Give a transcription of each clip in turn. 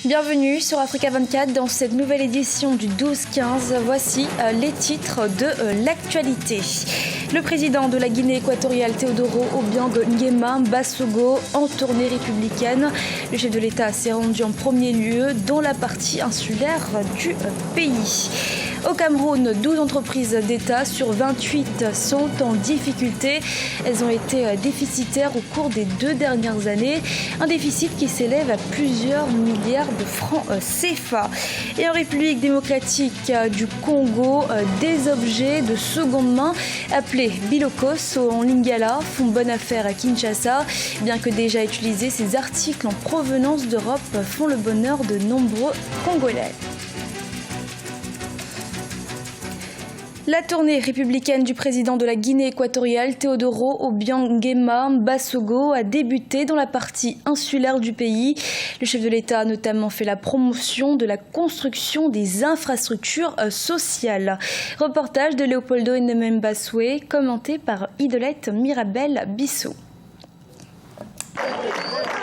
Bienvenue sur Africa 24 dans cette nouvelle édition du 12-15. Voici les titres de l'actualité. Le président de la Guinée équatoriale, Teodoro Obiang Nguema Mbasogo, en tournée républicaine. Le chef de l'État s'est rendu en premier lieu dans la partie insulaire du pays. Au Cameroun, 12 entreprises d'État sur 28 sont en difficulté. Elles ont été déficitaires au cours des 2 dernières années. Un déficit qui s'élève à plusieurs milliards de francs CFA. Et en République démocratique du Congo, des objets de seconde main appelés bilokos en lingala font bonne affaire à Kinshasa. Bien que déjà utilisés, ces articles en provenance d'Europe font le bonheur de nombreux Congolais. La tournée républicaine du président de la Guinée équatoriale, Teodoro Obiang Nguema Mbasogo, a débuté dans la partie insulaire du pays. Le chef de l'État a notamment fait la promotion de la construction des infrastructures sociales. Reportage de Léopoldo Ndemembaswe, commenté par Idolette Mirabel Bissot.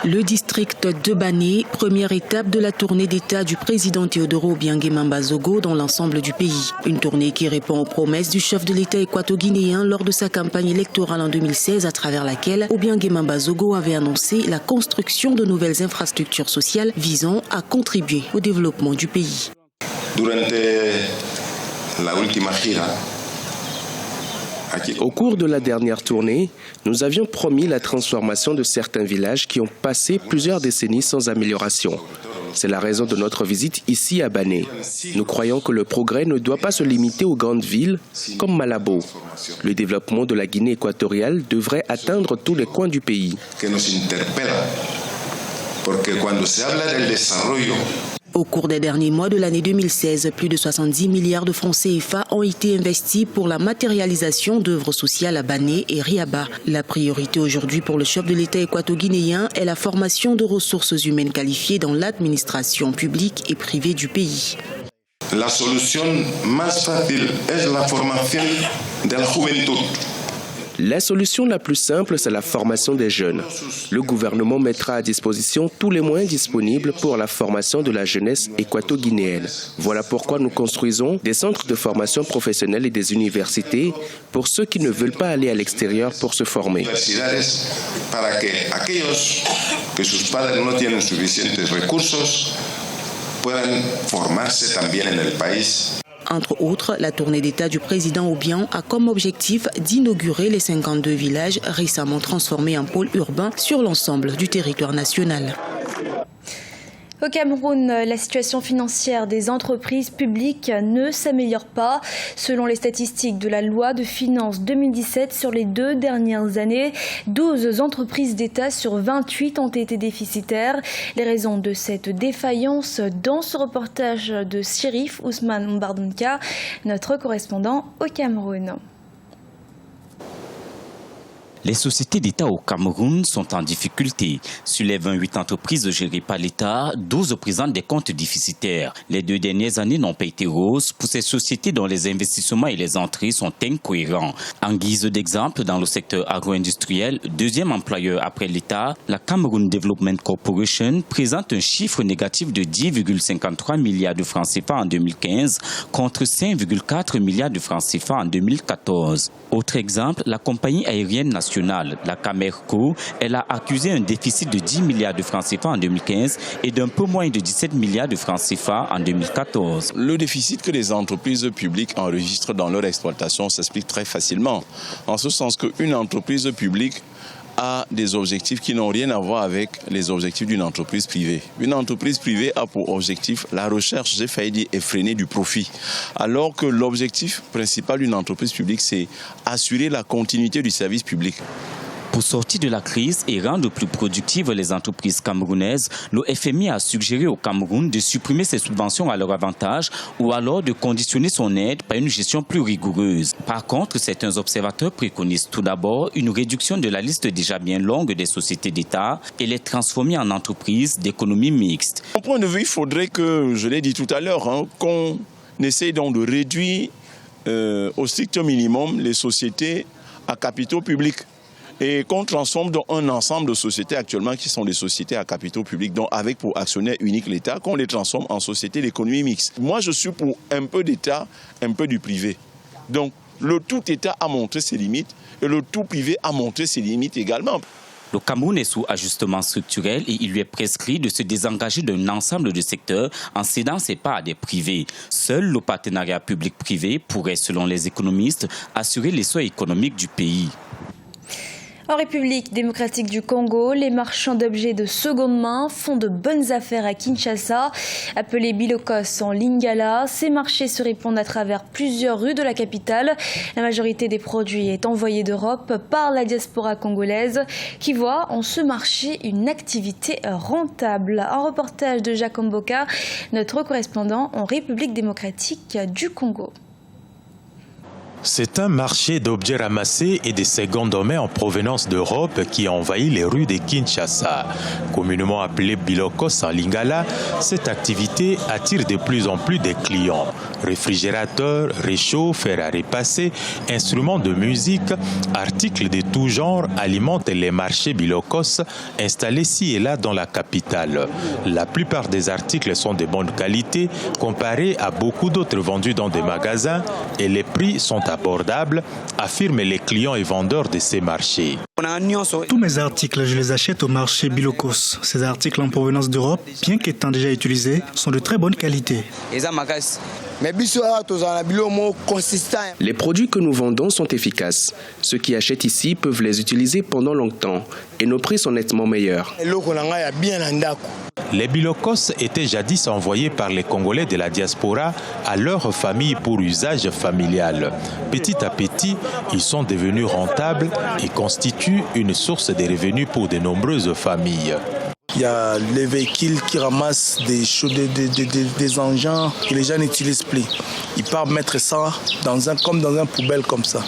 Le district de Bané, première étape de la tournée d'État du président Teodoro Obiang Nguema Mbasogo dans l'ensemble du pays. Une tournée qui répond aux promesses du chef de l'État équato-guinéen lors de sa campagne électorale en 2016, à travers laquelle Obiang Nguema Mbasogo avait annoncé la construction de nouvelles infrastructures sociales visant à contribuer au développement du pays. Au cours de la dernière tournée, nous avions promis la transformation de certains villages qui ont passé plusieurs décennies sans amélioration. C'est la raison de notre visite ici à Bané. Nous croyons que le progrès ne doit pas se limiter aux grandes villes comme Malabo. Le développement de la Guinée équatoriale devrait atteindre tous les coins du pays. Au cours des derniers mois de l'année 2016, plus de 70 milliards de francs CFA ont été investis pour la matérialisation d'œuvres sociales à Bané et Riaba. La priorité aujourd'hui pour le chef de l'État équato-guinéen est la formation de ressources humaines qualifiées dans l'administration publique et privée du pays. La solution más fácil es la formación de la juventud. La solution la plus simple, c'est la formation des jeunes. Le gouvernement mettra à disposition tous les moyens disponibles pour la formation de la jeunesse équato-guinéenne. Voilà pourquoi nous construisons des centres de formation professionnelle et des universités pour ceux qui ne veulent pas aller à l'extérieur pour se former. Para que aquellos que sus padres no tienen suficientes recursos puedan formarse también en el país. Entre autres, la tournée d'État du président Obiang a comme objectif d'inaugurer les 52 villages récemment transformés en pôles urbains sur l'ensemble du territoire national. Au Cameroun, la situation financière des entreprises publiques ne s'améliore pas. Selon les statistiques de la loi de finances 2017, sur les 2 dernières années, 12 entreprises d'État sur 28 ont été déficitaires. Les raisons de cette défaillance dans ce reportage de Chérif Ousmane Mbardonka, notre correspondant au Cameroun. Les sociétés d'État au Cameroun sont en difficulté. Sur les 28 entreprises gérées par l'État, 12 présentent des comptes déficitaires. Les 2 dernières années n'ont pas été roses pour ces sociétés dont les investissements et les entrées sont incohérents. En guise d'exemple, dans le secteur agro-industriel, deuxième employeur après l'État, la Cameroun Development Corporation présente un chiffre négatif de 10,53 milliards de francs CFA en 2015 contre 5,4 milliards de francs CFA en 2014. Autre exemple, la compagnie aérienne nationale, la Camerco, elle a accusé un déficit de 10 milliards de francs CFA en 2015 et d'un peu moins de 17 milliards de francs CFA en 2014. Le déficit que les entreprises publiques enregistrent dans leur exploitation s'explique très facilement, en ce sens qu'une entreprise publique a des objectifs qui n'ont rien à voir avec les objectifs d'une entreprise privée. Une entreprise privée a pour objectif la recherche, j'ai failli dire effrénée, du profit. Alors que l'objectif principal d'une entreprise publique, c'est assurer la continuité du service public. Pour sortir de la crise et rendre plus productives les entreprises camerounaises, le FMI a suggéré au Cameroun de supprimer ses subventions à leur avantage ou alors de conditionner son aide par une gestion plus rigoureuse. Par contre, certains observateurs préconisent tout d'abord une réduction de la liste déjà bien longue des sociétés d'État et les transformer en entreprises d'économie mixte. De mon point de vue, il faudrait que, je l'ai dit tout à l'heure, qu'on essaye donc de réduire au strict minimum les sociétés à capitaux publics. et qu'on transforme dans un ensemble de sociétés actuellement qui sont des sociétés à capitaux publics, donc avec pour actionnaire unique l'État, qu'on les transforme en sociétés d'économie mixte. Moi, je suis pour un peu d'État, un peu du privé. Donc, le tout État a montré ses limites et le tout privé a montré ses limites également. Le Cameroun est sous ajustement structurel et il lui est prescrit de se désengager d'un ensemble de secteurs en cédant ses parts à des privés. Seul le partenariat public-privé pourrait, selon les économistes, assurer l'essor économique du pays. En République démocratique du Congo, les marchands d'objets de seconde main font de bonnes affaires à Kinshasa. Appelés Bilokos en Lingala, ces marchés se répandent à travers plusieurs rues de la capitale. La majorité des produits est envoyée d'Europe par la diaspora congolaise qui voit en ce marché une activité rentable. Un reportage de Jacques Mboka, notre correspondant en République démocratique du Congo. C'est un marché d'objets ramassés et de seconde main en provenance d'Europe qui a envahi les rues de Kinshasa. Communément appelée Bilokos en Lingala, cette activité attire de plus en plus de clients. Réfrigérateurs, réchauds, fer à repasser, instruments de musique, articles de tout genre alimentent les marchés Bilokos installés ci et là dans la capitale. La plupart des articles sont de bonne qualité comparés à beaucoup d'autres vendus dans des magasins et les prix sont abordables, affirment les clients et vendeurs de ces marchés. Tous mes articles, je les achète au marché Bilokos. Ces articles en provenance d'Europe, bien qu'étant déjà utilisés, sont de très bonne qualité. Les produits que nous vendons sont efficaces. Ceux qui achètent ici peuvent les utiliser pendant longtemps et nos prix sont nettement meilleurs. Les Bilokos étaient jadis envoyés par les Congolais de la diaspora à leur famille pour usage familial. Petit à petit, ils sont devenus rentables et constituent une source de revenus pour de nombreuses familles. Il y a les véhicules qui ramassent des engins que les gens n'utilisent plus. Ils partent mettre ça comme dans un poubelle comme ça.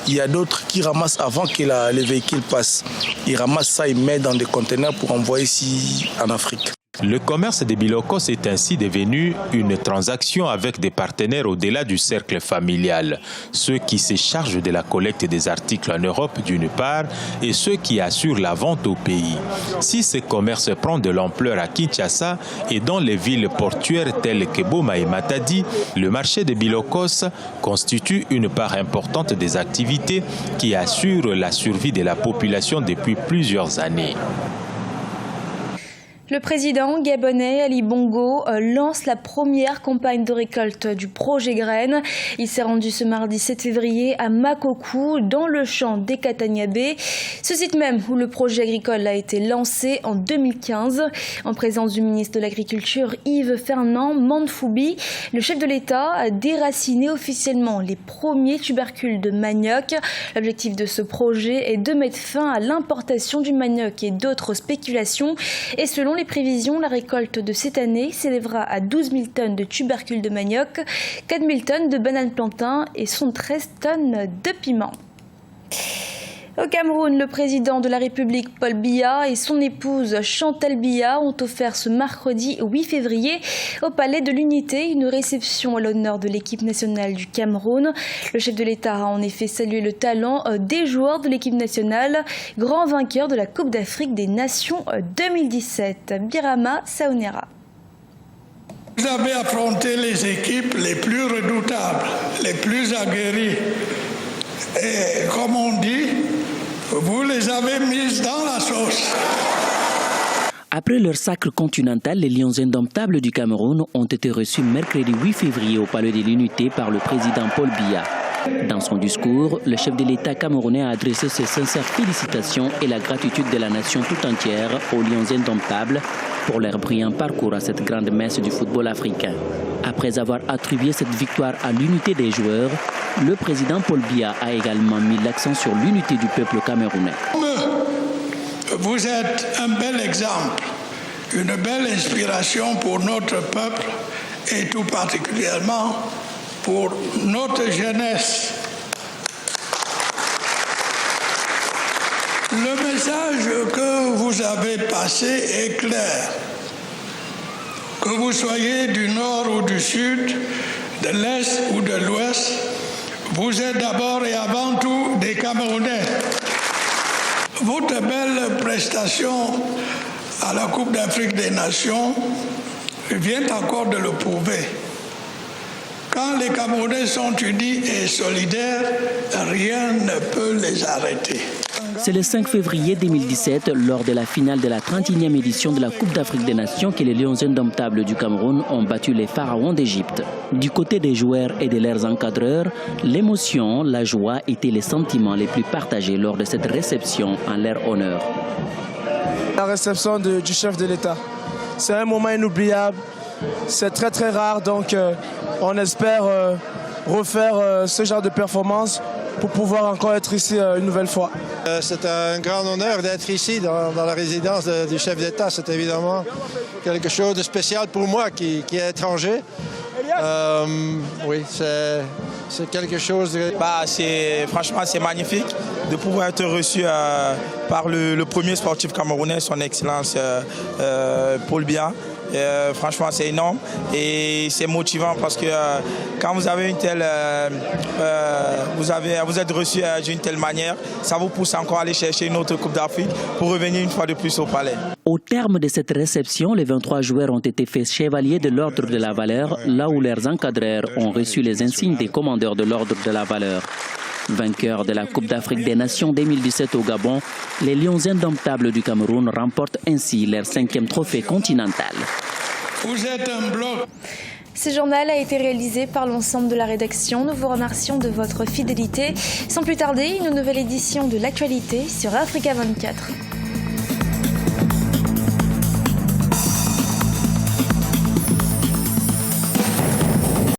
Il y a d'autres qui ramassent avant que les véhicules passent. Ils ramassent ça, ils mettent dans des conteneurs pour envoyer ici en Afrique. Le commerce des Bilokos est ainsi devenu une transaction avec des partenaires au-delà du cercle familial. Ceux qui se chargent de la collecte des articles en Europe d'une part et ceux qui assurent la vente au pays. Si ce commerce prend de l'ampleur à Kinshasa et dans les villes portuaires telles que Boma et Matadi, le marché des Bilokos constitue une part importante des activités qui assurent la survie de la population depuis plusieurs années. Le président gabonais Ali Bongo lance la première campagne de récolte du projet Graines. Il s'est rendu ce mardi 7 février à Makokou, dans le champ des Kataniabé, ce site même où le projet agricole a été lancé en 2015. En présence du ministre de l'Agriculture Yves Fernand Manfoubi, le chef de l'État a déraciné officiellement les premiers tubercules de manioc. L'objectif de ce projet est de mettre fin à l'importation du manioc et d'autres spéculations. Et selon les prévisions, la récolte de cette année s'élèvera à 12 000 tonnes de tubercules de manioc, 4 000 tonnes de bananes plantains et 113 tonnes de piments. Au Cameroun, le président de la République, Paul Biya, et son épouse Chantal Biya ont offert ce mercredi 8 février au Palais de l'Unité une réception à l'honneur de l'équipe nationale du Cameroun. Le chef de l'État a en effet salué le talent des joueurs de l'équipe nationale, grand vainqueur de la Coupe d'Afrique des Nations 2017. Birama Saonera. Vous avez affronté les équipes les plus redoutables, les plus aguerries. Et comme on dit, vous les avez mises dans la sauce. Après leur sacre continental, les Lions indomptables du Cameroun ont été reçus mercredi 8 février au Palais de l'Unité par le président Paul Biya. Dans son discours, le chef de l'État camerounais a adressé ses sincères félicitations et la gratitude de la nation tout entière aux Lions indomptables pour leur brillant parcours à cette grande messe du football africain. Après avoir attribué cette victoire à l'unité des joueurs, le président Paul Biya a également mis l'accent sur l'unité du peuple camerounais. Vous êtes un bel exemple, une belle inspiration pour notre peuple et tout particulièrement pour notre jeunesse. Le message que vous avez passé est clair. Que vous soyez du nord ou du sud, de l'est ou de l'ouest, vous êtes d'abord et avant tout des Camerounais. Votre belle prestation à la Coupe d'Afrique des Nations vient encore de le prouver. Quand les Camerounais sont unis et solidaires, rien ne peut les arrêter. C'est le 5 février 2017, lors de la finale de la 31e édition de la Coupe d'Afrique des Nations, que les Lions indomptables du Cameroun ont battu les pharaons d'Égypte. Du côté des joueurs et de leurs encadreurs, l'émotion, la joie étaient les sentiments les plus partagés lors de cette réception en leur honneur. La réception du chef de l'État, c'est un moment inoubliable, c'est très très rare, donc on espère refaire ce genre de performance pour pouvoir encore être ici une nouvelle fois. C'est un grand honneur d'être ici dans la résidence du chef d'État. C'est évidemment quelque chose de spécial pour moi qui est étranger. Oui, c'est quelque chose de... Franchement, c'est magnifique de pouvoir être reçu par le premier sportif camerounais, son Excellence Paul Biya. Franchement, c'est énorme et c'est motivant parce que quand vous avez une telle, vous êtes reçu d'une telle manière, ça vous pousse encore à aller chercher une autre Coupe d'Afrique pour revenir une fois de plus au palais. Au terme de cette réception, les 23 joueurs ont été faits chevaliers de l'Ordre de la Valeur, là où leurs encadreurs ont reçu les insignes des commandeurs de l'Ordre de la Valeur. Vainqueurs de la Coupe d'Afrique des Nations 2017 au Gabon, les Lions indomptables du Cameroun remportent ainsi leur 5e trophée continental. Vous êtes un bloc. Ce journal a été réalisé par l'ensemble de la rédaction. Nous vous remercions de votre fidélité. Sans plus tarder, une nouvelle édition de l'actualité sur Africa 24.